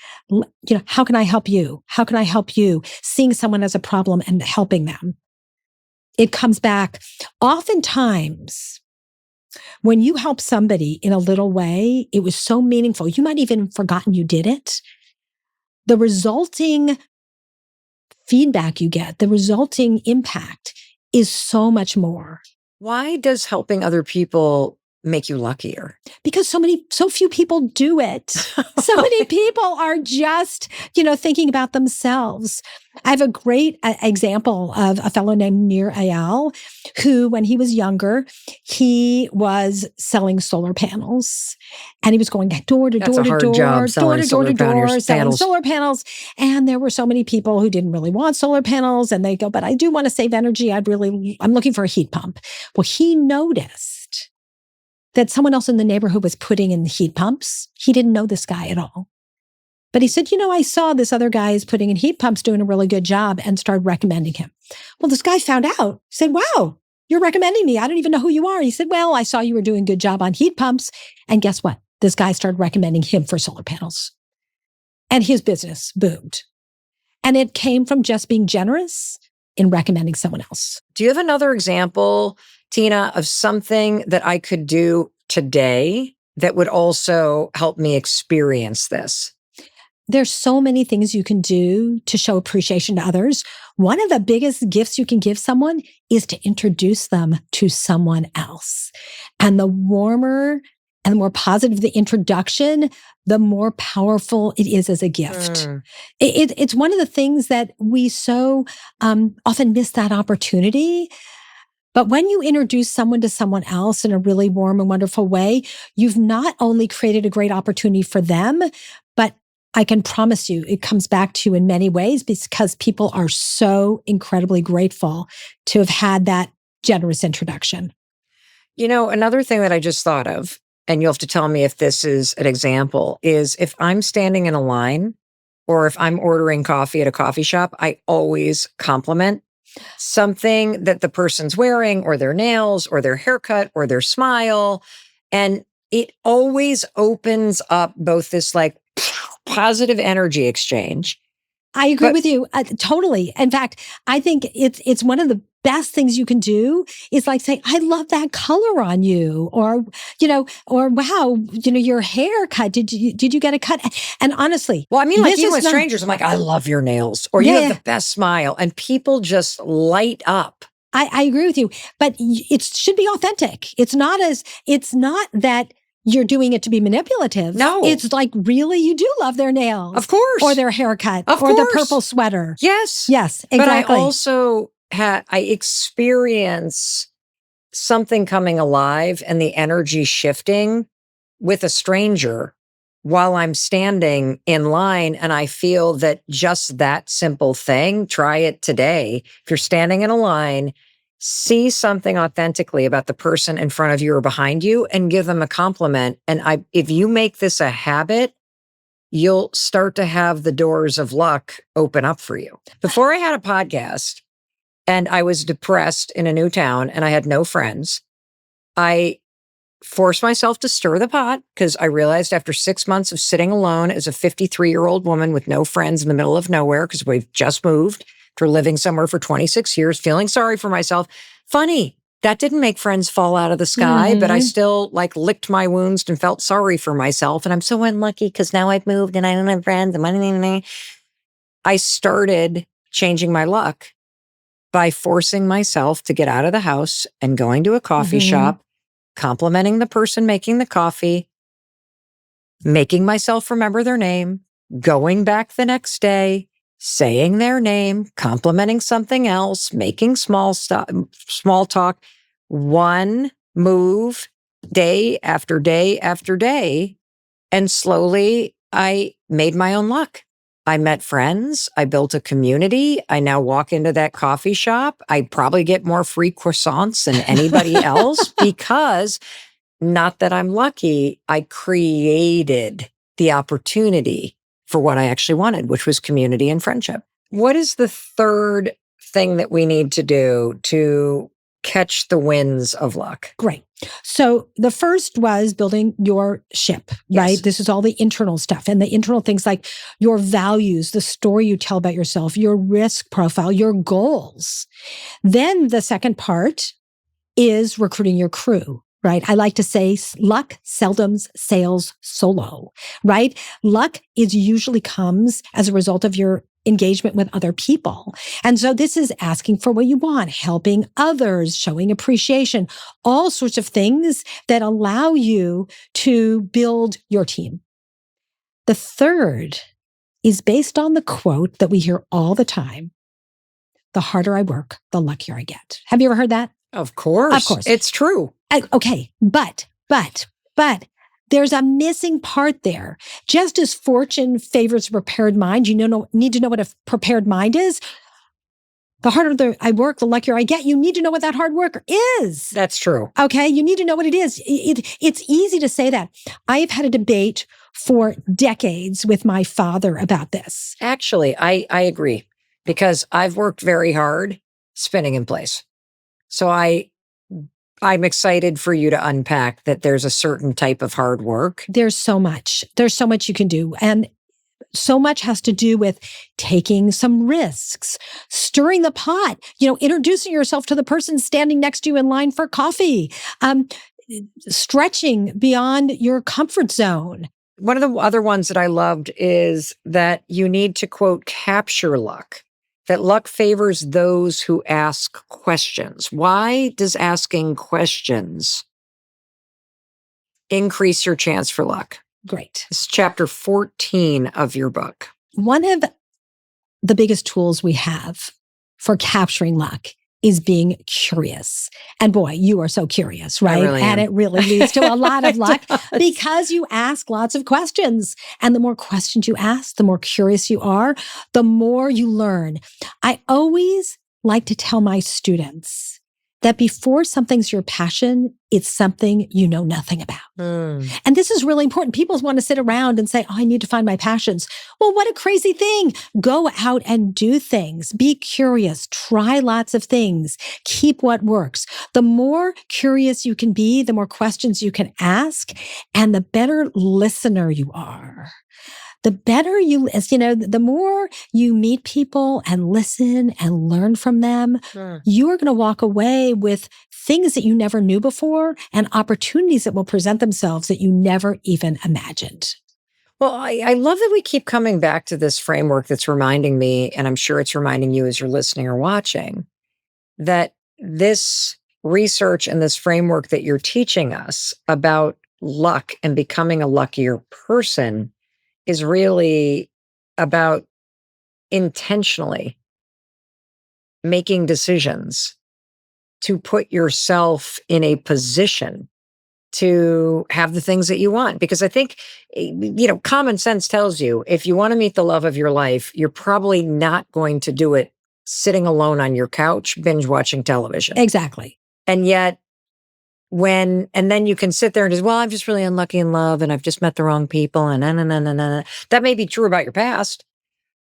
How can I help you? How can I help you? Seeing someone as a problem and helping them. It comes back. Oftentimes, when you help somebody in a little way, it was so meaningful. You might even have forgotten you did it. The resulting feedback you get, the resulting impact is so much more. Why does helping other people make you luckier? Because so few people do it. So many people are just, thinking about themselves. I have a great example of a fellow named Nir Eyal, who, when he was younger, he was selling solar panels, and he was going door to door to door, selling solar panels. And there were so many people who didn't really want solar panels, and they go, but I do want to save energy. I'm looking for a heat pump. Well, he noticed that someone else in the neighborhood was putting in the heat pumps. He didn't know this guy at all. But he said, I saw this other guy is putting in heat pumps, doing a really good job, and started recommending him. Well, this guy found out, said, wow, you're recommending me. I don't even know who you are. He said, well, I saw you were doing a good job on heat pumps. And guess what? This guy started recommending him for solar panels. And his business boomed. And it came from just being generous in recommending someone else. Do you have another example, Tina, of something that I could do today that would also help me experience this? There's so many things you can do to show appreciation to others. One of the biggest gifts you can give someone is to introduce them to someone else. And the warmer and the more positive the introduction, the more powerful it is as a gift. It's one of the things that we so often miss that opportunity. But when you introduce someone to someone else in a really warm and wonderful way, you've not only created a great opportunity for them, but I can promise you it comes back to you in many ways because people are so incredibly grateful to have had that generous introduction. Another thing that I just thought of, and you'll have to tell me if this is an example, is if I'm standing in a line or if I'm ordering coffee at a coffee shop, I always compliment something that the person's wearing or their nails or their haircut or their smile. And it always opens up both this positive energy exchange. I agree with you totally. In fact, I think it's one of the best things you can do is say, I love that color on you, or wow, your haircut. Did you get a cut? And honestly, well, I mean, even with strangers, I'm like, I love your nails, or you have the best smile, and people just light up. I agree with you, but it should be authentic. It's not that you're doing it to be manipulative. No. It's really, you do love their nails. Of course. Or their haircut. Of or course. the purple sweater. Yes. Yes, exactly. But I also I experience something coming alive and the energy shifting with a stranger while I'm standing in line. And I feel that just that simple thing, try it today. If you're standing in a line, see something authentically about the person in front of you or behind you and give them a compliment. And if you make this a habit, you'll start to have the doors of luck open up for you. Before I had a podcast and I was depressed in a new town and I had no friends, I forced myself to stir the pot because I realized after 6 months of sitting alone as a 53-year-old woman with no friends in the middle of nowhere, because we've just moved after living somewhere for 26 years, feeling sorry for myself. Funny, that didn't make friends fall out of the sky, but I still licked my wounds and felt sorry for myself. And I'm so unlucky because now I've moved and I don't have friends. I started changing my luck by forcing myself to get out of the house and going to a coffee shop, complimenting the person making the coffee, making myself remember their name, going back the next day, saying their name, complimenting something else, making small talk, one move day after day after day. And slowly I made my own luck. I met friends. I built a community. I now walk into that coffee shop. I probably get more free croissants than anybody else because, not that I'm lucky, I created the opportunity for what I actually wanted, which was community and friendship. What is the third thing that we need to do to catch the winds of luck? Great. So the first was building your ship, right? Yes. This is all the internal stuff, and the internal things like your values, the story you tell about yourself, your risk profile, your goals. Then the second part is recruiting your crew. Right. I like to say luck seldom sails solo, right? Luck usually comes as a result of your engagement with other people. And so this is asking for what you want, helping others, showing appreciation, all sorts of things that allow you to build your team. The third is based on the quote that we hear all the time: the harder I work, the luckier I get. Have you ever heard that? Of course. Of course. It's true. Okay. But there's a missing part there. Just as fortune favors a prepared mind, you need to know what a prepared mind is. The harder I work, the luckier I get. You need to know what that hard work is. That's true. Okay. You need to know what it is. It's easy to say that. I've had a debate for decades with my father about this. Actually, I agree, because I've worked very hard spinning in place. So I'm excited for you to unpack that there's a certain type of hard work. There's so much you can do. And so much has to do with taking some risks, stirring the pot, introducing yourself to the person standing next to you in line for coffee, stretching beyond your comfort zone. One of the other ones that I loved is that you need to, quote, capture luck, that luck favors those who ask questions. Why does asking questions increase your chance for luck? Great. It's chapter 14 of your book. One of the biggest tools we have for capturing luck is being curious. And boy, you are so curious, right? I really am. And it really leads to a lot of luck does. because you ask lots of questions. And the more questions you ask, the more curious you are, the more you learn. I always like to tell my students that before something's your passion, it's something you know nothing about. And this is really important. People want to sit around and say, oh, I need to find my passions. Well, what a crazy thing. Go out and do things. Be curious. Try lots of things. Keep what works. The more curious you can be, the more questions you can ask, and the better listener you are. The better the more you meet people and listen and learn from them, you are going to walk away with things that you never knew before and opportunities that will present themselves that you never even imagined. Well, I love that we keep coming back to this framework that's reminding me, and I'm sure it's reminding you as you're listening or watching, that this research and this framework that you're teaching us about luck and becoming a luckier person is really about intentionally making decisions to put yourself in a position to have the things that you want. Because I think, common sense tells you if you want to meet the love of your life, you're probably not going to do it sitting alone on your couch, binge watching television. Exactly. And yet, and then you can sit there and just, well, I'm just really unlucky in love and I've just met the wrong people and That may be true about your past,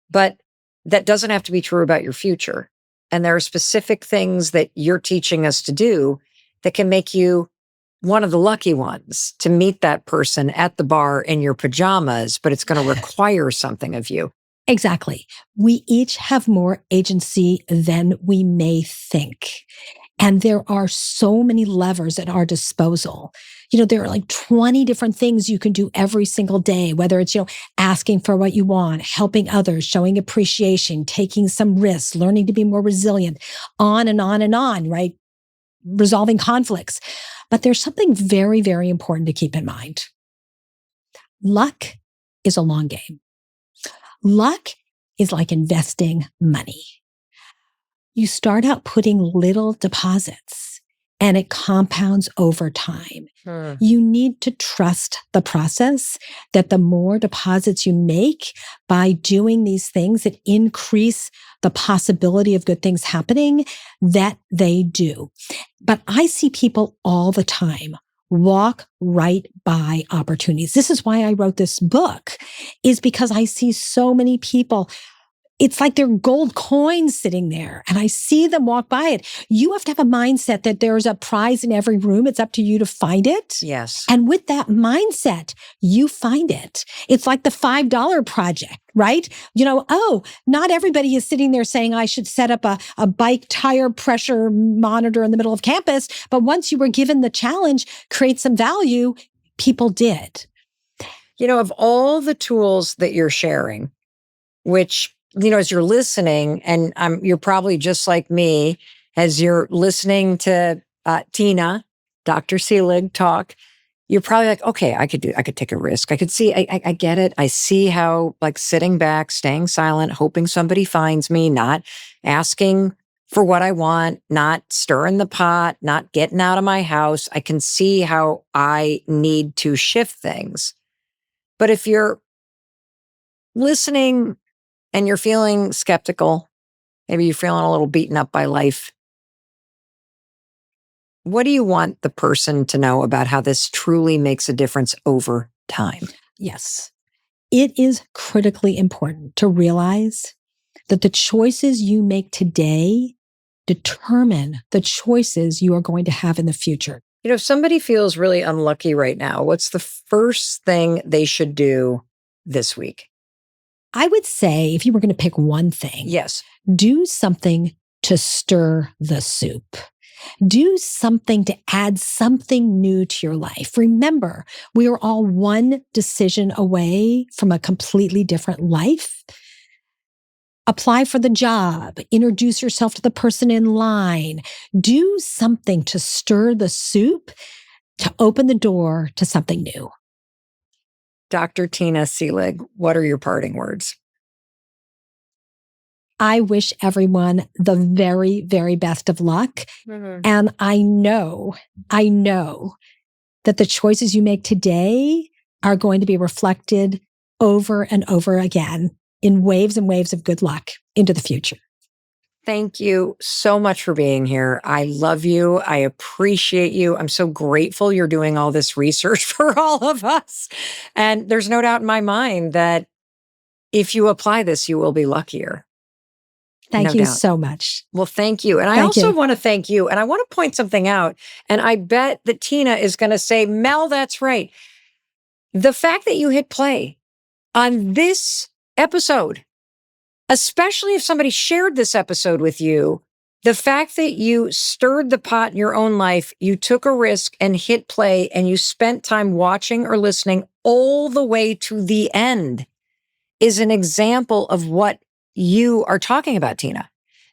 but that doesn't have to be true about your future. And there are specific things that you're teaching us to do that can make you one of the lucky ones to meet that person at the bar in your pajamas, but it's going to require something of you. Exactly. We each have more agency than we may think. And there are so many levers at our disposal. There are like 20 different things you can do every single day, whether it's, asking for what you want, helping others, showing appreciation, taking some risks, learning to be more resilient, on and on and on, right? Resolving conflicts. But there's something very, very important to keep in mind. Luck is a long game. Luck is like investing money. You start out putting little deposits and it compounds over time. You need to trust the process, that the more deposits you make by doing these things that increase the possibility of good things happening, that they do. But I see people all the time walk right by opportunities. This is why I wrote this book, is because I see so many people. It's like they're gold coins sitting there and I see them walk by it. You have to have a mindset that there's a prize in every room. It's up to you to find it. Yes. And with that mindset, you find it. It's like the $5 project, right? Not everybody is sitting there saying I should set up a bike tire pressure monitor in the middle of campus. But once you were given the challenge, create some value, people did. Of all the tools that you're sharing, which as you're listening, and you're probably just like me, as you're listening to Tina, Dr. Seelig talk, you're probably like, okay, I could take a risk. I could see, I get it. I see how, like, sitting back, staying silent, hoping somebody finds me, not asking for what I want, not stirring the pot, not getting out of my house. I can see how I need to shift things. But if you're listening and you're feeling skeptical, maybe you're feeling a little beaten up by life, what do you want the person to know about how this truly makes a difference over time? Yes. It is critically important to realize that the choices you make today determine the choices you are going to have in the future. If somebody feels really unlucky right now, what's the first thing they should do this week? I would say, if you were going to pick one thing, yes, do something to stir the soup. Do something to add something new to your life. Remember, we are all one decision away from a completely different life. Apply for the job, introduce yourself to the person in line. Do something to stir the soup, to open the door to something new. Dr. Tina Seelig, what are your parting words? I wish everyone the very, very best of luck. And I know that the choices you make today are going to be reflected over and over again in waves and waves of good luck into the future. Thank you so much for being here. I love you. I appreciate you. I'm so grateful you're doing all this research for all of us. And there's no doubt in my mind that if you apply this, you will be luckier. Thank you so much. Well, thank you. And I also want to thank you. And I want to point something out. And I bet that Tina is going to say, Mel, that's right. The fact that you hit play on this episode, especially if somebody shared this episode with you, the fact that you stirred the pot in your own life, you took a risk and hit play, and you spent time watching or listening all the way to the end is an example of what you are talking about, Tina,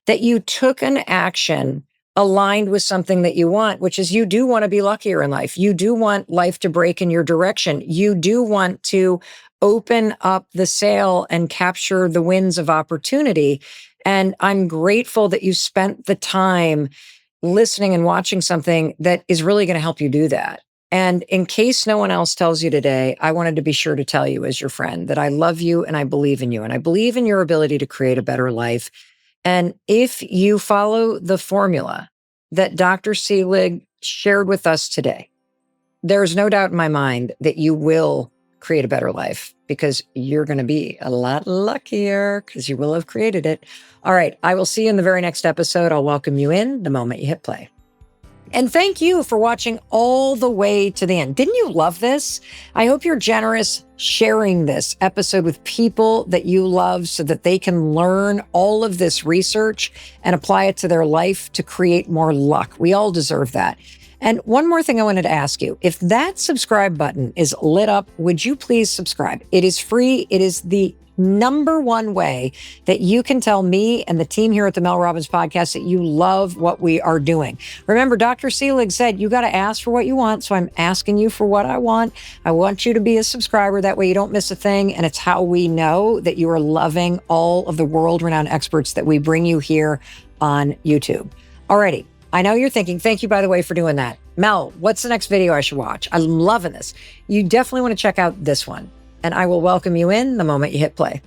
that you took an action aligned with something that you want, which is you do want to be luckier in life. You do want life to break in your direction. You do want to open up the sail and capture the winds of opportunity. And I'm grateful that you spent the time listening and watching something that is really going to help you do that. And in case no one else tells you today, I wanted to be sure to tell you as your friend that I love you and I believe in you. And I believe in your ability to create a better life. And if you follow the formula that Dr. Seelig shared with us today, there's no doubt in my mind that you will create a better life because you're going to be a lot luckier because you will have created it. All right. I will see you in the very next episode. I'll welcome you in the moment you hit play. And thank you for watching all the way to the end. Didn't you love this? I hope you're generous sharing this episode with people that you love so that they can learn all of this research and apply it to their life to create more luck. We all deserve that. And one more thing I wanted to ask you. If that subscribe button is lit up, would you please subscribe? It is free. It is the number one way that you can tell me and the team here at the Mel Robbins podcast that you love what we are doing. Remember, Dr. Seelig said, you got to ask for what you want. So I'm asking you for what I want. I want you to be a subscriber. That way you don't miss a thing. And it's how we know that you are loving all of the world-renowned experts that we bring you here on YouTube. Alrighty. I know you're thinking, thank you, by the way, for doing that. Mel, what's the next video I should watch? I'm loving this. You definitely want to check out this one. And I will welcome you in the moment you hit play.